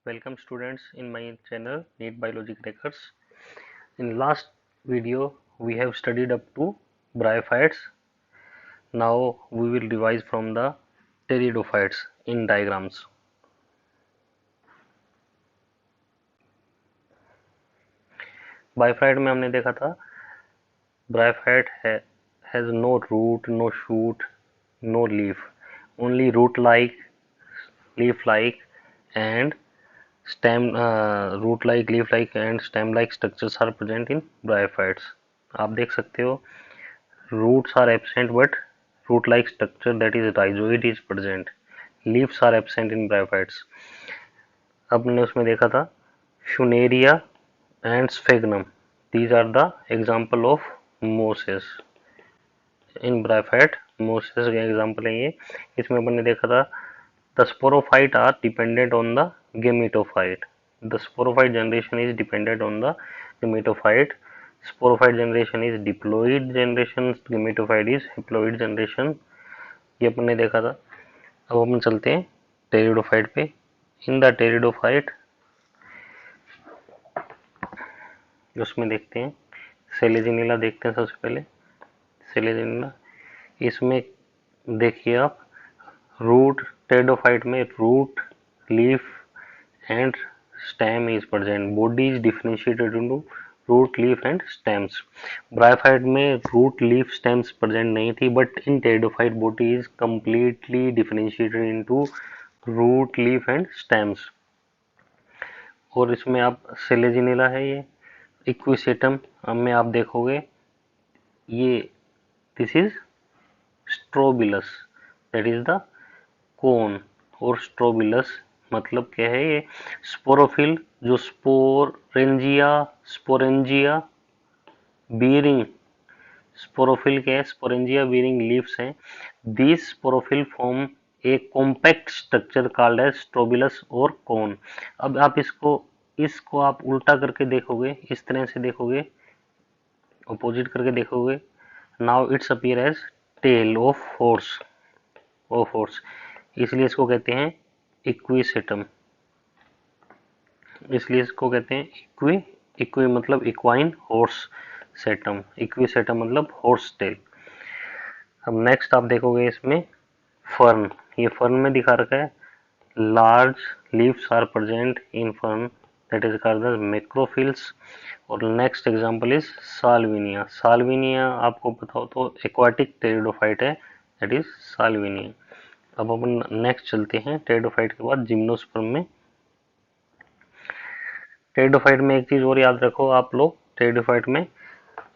Welcome students in my channel NEET Biology Crackers. In last video we have studied up to bryophytes. Now we will revise from the pteridophytes in diagrams. Bryophyte में हमने देखा था bryophyte has no root, no shoot, no leaf, only root like, leaf like and stem root like, leaf like and stem like structures are present in bryophytes. आप देख सकते हो roots are absent but root like structure that is rhizoid is present. Leaves are absent in bryophytes. अब हमने उसमें देखा था Funaria and Sphagnum. These are the example of mosses. In bryophyte mosses के example है ये. इसमें अपन ने देखा था the sporophyte are dependent on the gametophyte. The sporophyte generation is dependent on the gametophyte. Sporophyte generation is diploid generation, gametophyte is haploid generation. ये अपन ने देखा था. अब अपन चलते हैं टेरिडोफाइट पे. इन द टेरिडोफाइट उसमें देखते हैं सेलेजिनिला. देखते हैं सबसे पहले सेलेजिनिला. इसमें देखिए आप रूट, टेरिडोफाइट में root, leaf and stem is present. Body is differentiated into root, leaf and stems. Bryophyte में रूट, लीफ, स्टेम्स प्रेजेंट नहीं थी but in pteridophyte body is completely differentiated into root, leaf and stems. और इसमें आप सेलेजिनिला है ये Equisetum में आप देखोगे ये this is strobilus, that is the cone. और स्ट्रोबिलस मतलब क्या है? ये स्पोरोफिल जो स्पोरेंजिया बीरिंग स्पोरोफिल के स्पोरेंजिया बीरिंग लीव्स हैं. This sporophyll form a compact structure called as strobilus और कोन. अब आप इसको आप उल्टा करके देखोगे, इस तरह से देखोगे, अपोजिट करके देखोगे. Now it's appear as tail of horse. इसलिए इसको कहते हैं इक्विसेटम. इसलिए इसको कहते हैं इक्वी मतलब इक्वाइन हॉर्स सेटम. इक्विसेटम मतलब हॉर्स टेल. अब नेक्स्ट आप देखोगे इसमें फर्न. ये फर्न में दिखा रखा है large leaves are present in fern, that is called as macrophylls. और next example is Salvinia. Salvinia आपको पता हो तो एक्वाटिक टेरिडोफाइट है, दैट इज साल्विनिया. अब अपन नेक्स्ट चलते हैं टेरिडोफाइट के बाद जिम्नोस्पर्म में. टेरिडोफाइट में एक चीज और याद रखो आप लोग. टेरिडोफाइट में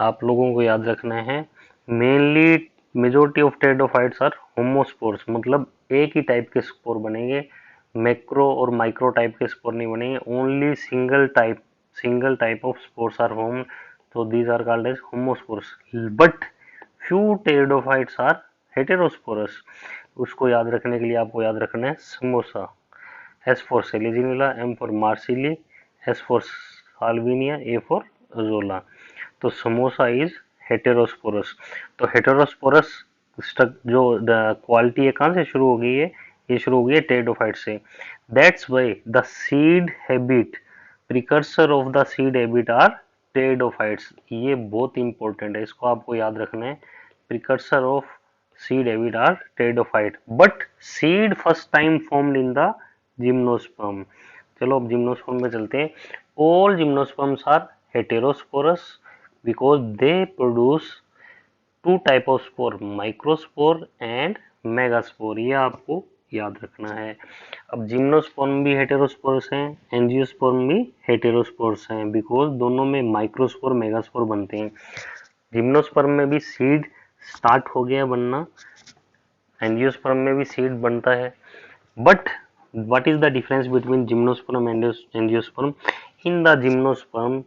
आप लोगों को याद रखना है mainly majority of pteridophytes are homospores, मतलब एक ही टाइप के स्पोर बनेंगे. मैक्रो और माइक्रो टाइप के स्पोर नहीं बनेंगे. Only single type of spores are home, तो these are called as homospores. But few pteridophytes are heterosporous. उसको याद रखने के लिए आपको याद रखना है samosa. S for Selaginella, M for Marsilii, S for Salvinia, A for Azolla. तो समोसा इज हेटेरोस्पोरस. तो हेटेरोस्पोरस जो क्वालिटी है कहाँ से शुरू हो गई है? ये शुरू हो गई है टेरिडोफाइट से. That's why the seed habit, precursor of the seed habit are pteridophytes. ये बहुत इंपॉर्टेंट है, इसको आपको याद रखना है. Precursor of seed habit are pteridophyte, but seed first time formed in the gymnosperm. चलो अब जिम्नोस्पर्म में चलते हैं. all gymnosperms are heterosporous because they produce two type of spore, microspore and megaspore. ये आपको याद रखना है. अब जिम्नोस्पर्म भी हेटेरोस्पोरस हैं, एंजियोस्पर्म भी हेटेरोस्पोरस हैं बिकॉज दोनों में माइक्रोस्पोर, मेगास्पोर बनते हैं. जिम्नोस्पर्म में भी सीड स्टार्ट हो गया बनना, एंजियोस्पर्म में भी सीड बनता है. But what is the difference between gymnosperm and angiosperm? In the gymnosperm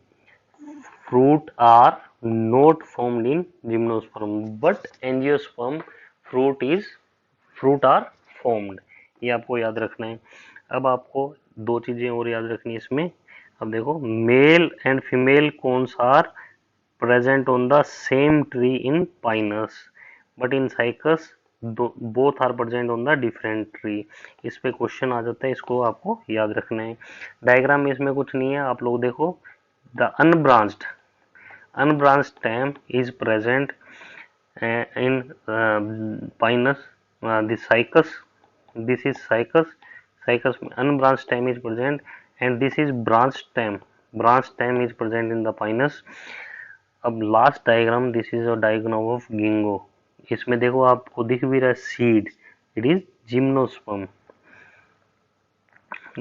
fruit are not formed in gymnosperm, but angiosperm fruit are formed. ये आपको याद रखना है. अब आपको दो चीजें और याद रखनी है इसमें. अब देखो male and female cones are present on the same tree in Pinus, but in Cycas both are present on the different tree. इस पे क्वेश्चन आ जाता है, इसको आपको याद रखना है। डायग्राम में इसमें कुछ नहीं है, आप लोग देखो। The unbranched stem is present in Pinus, this cycas, this is cycas unbranched stem is present, and this is branched stem is present in the Pinus. अब last diagram, this is a diagram of गिंगो। इसमें देखो आपको दिख भी रहा है seed, it is gymnosperm.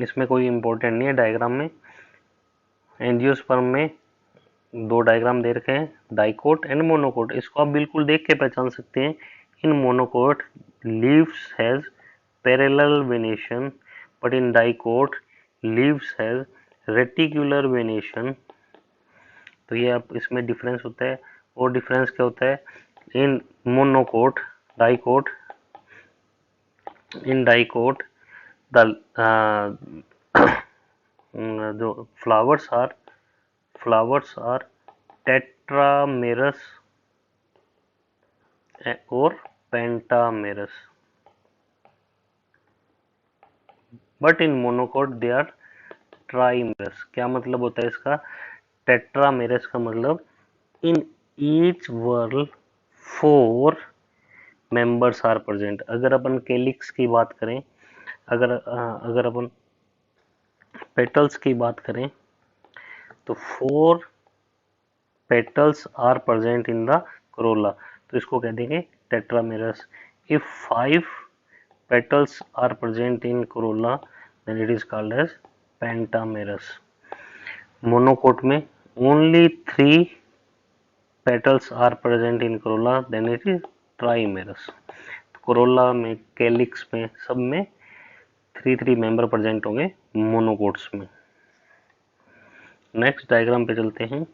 इसमें कोई इंपॉर्टेंट नहीं है डायग्राम में। एंजियोस्पर्म में दो डायग्राम दे रखे हैं, डाइकोट एंड मोनोकोट। इसको आप बिल्कुल देख के पहचान सकते हैं। इन monocot leaves has parallel venation, but in dicot leaves has reticular venation. तो ये आप इसमें डिफरेंस होता है। और डिफरेंस क्या होता है in monocot, dicot, in dicot the जो फ्लावर्स आर टेट्रामेरस और pentamerous, but in monocot they are trimerous. क्या मतलब होता है इसका? टेट्रामेरस का मतलब in each whorl 4 members are present. अगर अपन कैलिक्स की बात करें, अगर अपन पेटल्स की बात करें, तो 4 petals are present in the corolla, तो इसको कह देंगे tetramerous. If 5 petals are present in corolla, then it is called as pentamerous. Monocote में only 3 petals are present in corolla, then it is trimerous. corolla में, calyx में, सब में 3 member present होंगे मोनोकोट्स में। नेक्स्ट डायग्राम पे चलते हैं।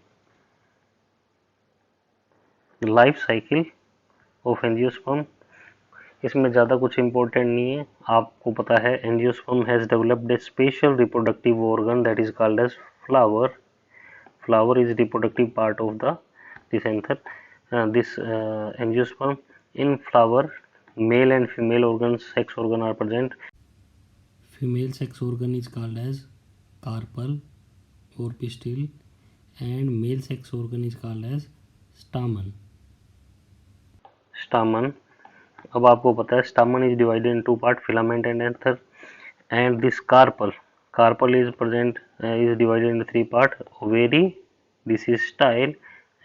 Life cycle of angiosperm. इसमें ज़्यादा कुछ इम्पोर्टेंट नहीं है, आपको पता है angiosperm has developed a special reproductive organ that is called as flower. Flower is reproductive part of the this anther this angiosperm. In flower male and female organ, sex organ are present. Female sex organ is called as carpel or pistil, and male sex organ is called as stamen. Stamen. अब आपको पता है stamen is divided in 2 parts, filament and anther, and this carpel is present, is divided into 3 parts, ovary, this is style,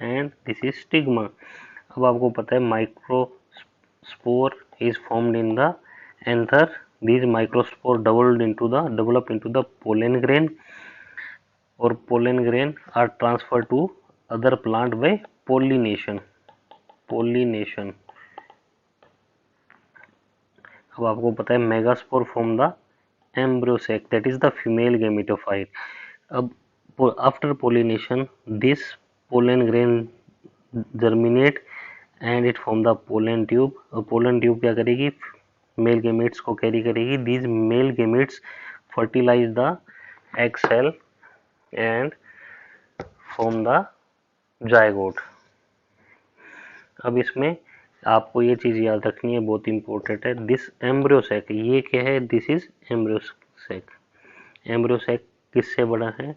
and this is stigma. अब आपको पता है microspore is formed in the anther. These microspore develop into the pollen grain, or pollen grain are transferred to other plant by pollination. अब आपको पता है megaspore form the embryo sac, that is the female gametophyte. अब after pollination this pollen grain germinate and it form the pollen tube. pollen tube क्या करेगी? Mail gametes को carry करेगी. these male gametes fertilize the egg cell and form the zygote. अब इसमें आपको ये चीज याद रखनी है, बहुत इंपॉर्टेंट है। दिस एम्ब्रियो सैक, ये क्या है? This is embryo sac. Embryo sac किससे बना है?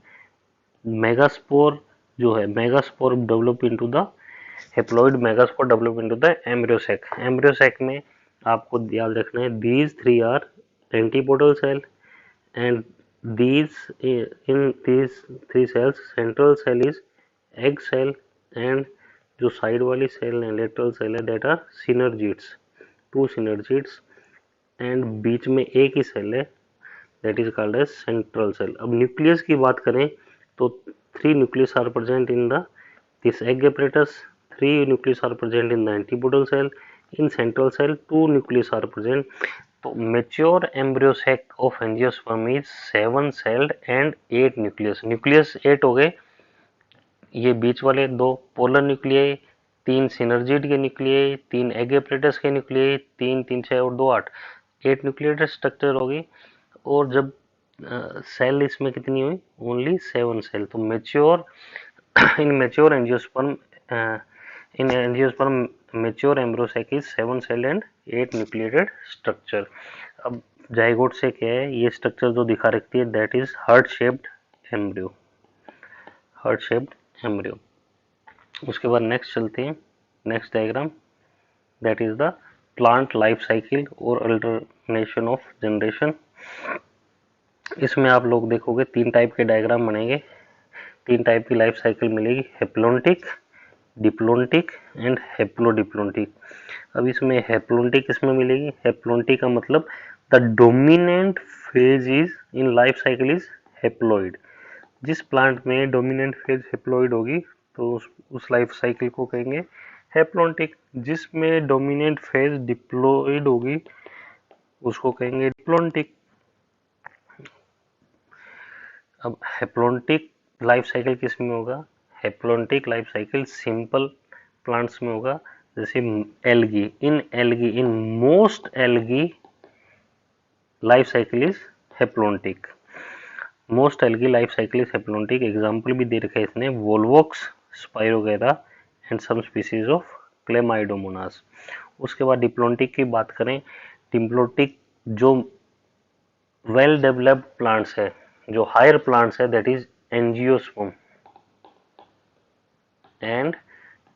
मेगास्पोर जो है, megaspore develop into the haploid megaspore develop into the embryo sac. Embryo sac में आपको याद रखना है these 3 are antipodal cell, and these in these 3 cells central cell is egg cell, and जो साइड वाली सेल है लेटरल सेल है that are synergids, 2 synergids, and बीच में एक ही सेल है that is called as central cell. अब न्यूक्लियस की बात करें तो 3 nucleus are present in the this egg apparatus, 3 nucleus are present in the antipodal cell, in central cell 2 nucleus are present. तो mature embryo sac of angiosperm is 7 celled and 8 nucleus. Nucleus 8 हो गए, ये बीच वाले 2 polar nuclei, 3 synergid के nuclei, 3 egg apparatus के nuclei, 3 3 6 और 2 8, 8 nucleated structure होगी। और जब सेल इसमें कितनी हुई? Only 7 cell. तो mature in mature angiosperm, in angiosperm mature embryo sac is 7 cell and 8 nucleated structure. अब जाइगोट से क्या है, ये स्ट्रक्चर जो दिखा रखती है that is heart shaped embryo, heart shaped embryo. उसके बाद नेक्स्ट चलते हैं, next diagram that is the plant life cycle और अल्टरनेशन ऑफ जनरेशन। इसमें आप लोग देखोगे 3 टाइप के डायग्राम बनेंगे, 3 टाइप की लाइफ साइकिल मिलेगी, हैप्लोन्टिक, डिप्लोन्टिक एंड हैप्लोडिप्लोन्टिक। अब इसमें हैप्लोन्टिक इसमें मिलेगी, हैप्लोन्टिक का मतलब the dominant phase is in life cycle is haploid. जिस प्लांट में डोमिनेंट फेज हैप्लॉइड होगी तो उस लाइफ साइकिल को कहेंगे हैप्लोन्टिक। जिसमें डोमिनेंट फेज डिप्लॉइड होगी उसको कहेंगे डिप्लोन्टिक। अब हैप्लोन्टिक लाइफ साइकिल किस में होगा, haplontic life cycle simple plants में होगा, जैसे algae. In most algae life cycle is haplontic, most algae life cycle is haplontic. Example भी दे रखा है इसने, Volvox, Spirogyra and some species of Chlamydomonas. उसके बाद डिप्लोन्टिक की बात करें, डिप्लोन्टिक जो वेल डेवलप्ड प्लांट्स है, जो हायर प्लांट्स है that is angiosperm and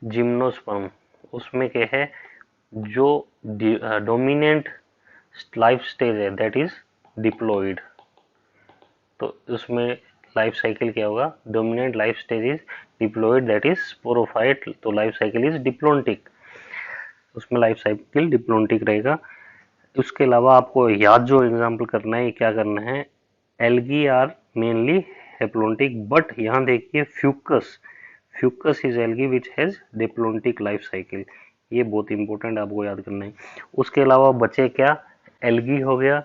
gymnosperm. उसमें क्या है, जो डोमिनेंट लाइफ स्टेज है दैट इज डिप्लॉइड। तो उसमें लाइफ साइकिल क्या होगा, dominant life stage is diploid that is sporophyte, तो लाइफ साइकिल इज डिप्लोन्टिक, उसमें लाइफ साइकिल डिप्लोन्टिक रहेगा। उसके अलावा आपको याद जो एग्जाम्पल करना है, क्या करना है, algae are mainly haplontic but यहाँ देखिए Fucus is algae which has diplontic life cycle, ये बहुत इंपॉर्टेंट आपको याद करना है। उसके अलावा बचे क्या, एल्गी हो गया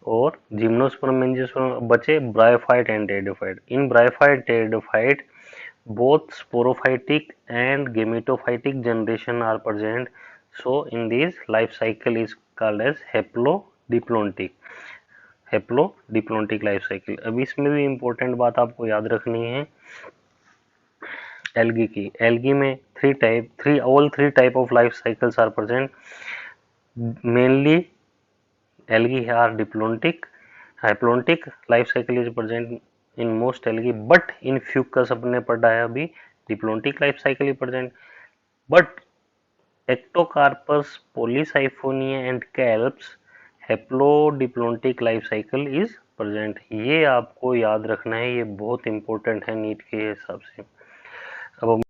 और जिम्नोस्पर्म एंजियोस्पर्म, बचे bryophyte and pteridophyte. In bryophyte pteridophyte both sporophytic and gametophytic generation are present, so in these life cycle is called as haplodiplontic life cycle. अब इसमें भी इंपॉर्टेंट बात आपको याद रखनी है एल्गी की, एल्गी में all three type of life cycles are present, mainly algae are diplontic, haplontic life cycle is present in most algae but in Fucus अपने पढ़ा है अभी diplontic life cycle is present, but Ectocarpus, Polysiphonia and kelps haplodiplontic life cycle is present. ये आपको याद रखना है, ये बहुत इंपॉर्टेंट है नीट के हिसाब से। अब